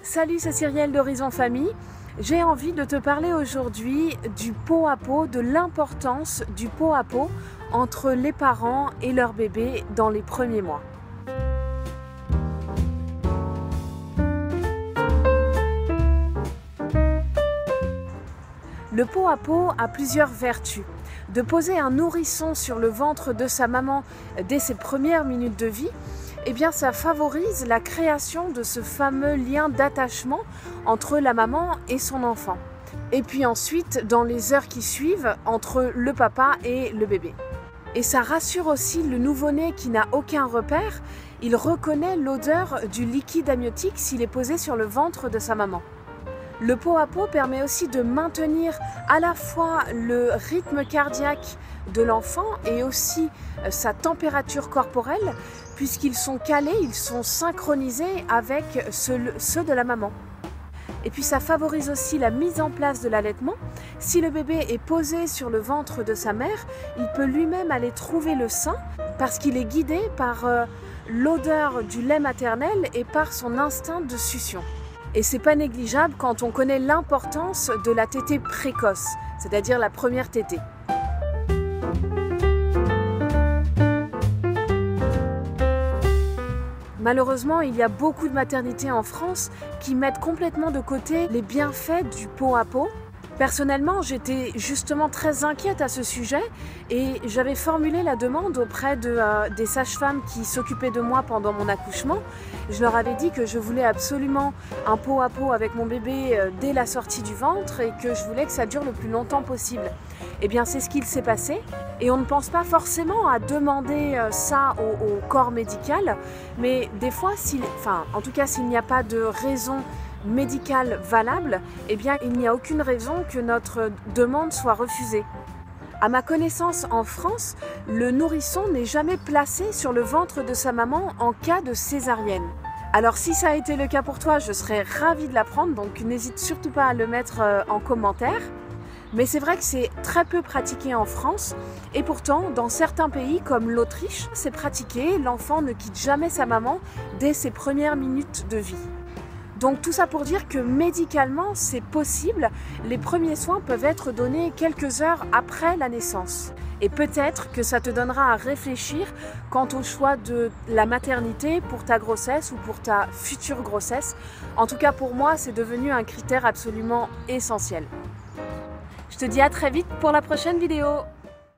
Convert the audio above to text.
Salut, c'est Cyrielle d'Horizon Famille. J'ai envie de te parler aujourd'hui du pot à pot, de l'importance du pot à pot entre les parents et leur bébé dans les premiers mois. Le pot à pot a plusieurs vertus. De poser un nourrisson sur le ventre de sa maman dès ses premières minutes de vie, eh bien, ça favorise la création de ce fameux lien d'attachement entre la maman et son enfant. Et puis ensuite, dans les heures qui suivent, entre le papa et le bébé. Et ça rassure aussi le nouveau-né qui n'a aucun repère. Il reconnaît l'odeur du liquide amniotique s'il est posé sur le ventre de sa maman. Le pot à pot permet aussi de maintenir à la fois le rythme cardiaque de l'enfant et aussi sa température corporelle, puisqu'ils sont calés, ils sont synchronisés avec ceux de la maman. Et puis ça favorise aussi la mise en place de l'allaitement. Si le bébé est posé sur le ventre de sa mère, il peut lui-même aller trouver le sein parce qu'il est guidé par l'odeur du lait maternel et par son instinct de succion. Et c'est pas négligeable quand on connaît l'importance de la tétée précoce, c'est-à-dire la première tétée. Malheureusement, il y a beaucoup de maternités en France qui mettent complètement de côté les bienfaits du pot à pot. Personnellement, j'étais justement très inquiète à ce sujet et j'avais formulé la demande auprès des sages-femmes qui s'occupaient de moi pendant mon accouchement. Je leur avais dit que je voulais absolument un pot à pot avec mon bébé dès la sortie du ventre et que je voulais que ça dure le plus longtemps possible. Eh bien, c'est ce qu'il s'est passé et on ne pense pas forcément à demander ça au corps médical, mais des fois, en tout cas, s'il n'y a pas de raison médicale valable, eh bien, il n'y a aucune raison que notre demande soit refusée. À ma connaissance, en France, le nourrisson n'est jamais placé sur le ventre de sa maman en cas de césarienne. Alors si ça a été le cas pour toi, je serais ravie de l'apprendre, donc n'hésite surtout pas à le mettre en commentaire. Mais c'est vrai que c'est très peu pratiqué en France et pourtant dans certains pays comme l'Autriche, c'est pratiqué, l'enfant ne quitte jamais sa maman dès ses premières minutes de vie. Donc tout ça pour dire que médicalement c'est possible, les premiers soins peuvent être donnés quelques heures après la naissance. Et peut-être que ça te donnera à réfléchir quant au choix de la maternité pour ta grossesse ou pour ta future grossesse. En tout cas pour moi c'est devenu un critère absolument essentiel. Je te dis à très vite pour la prochaine vidéo.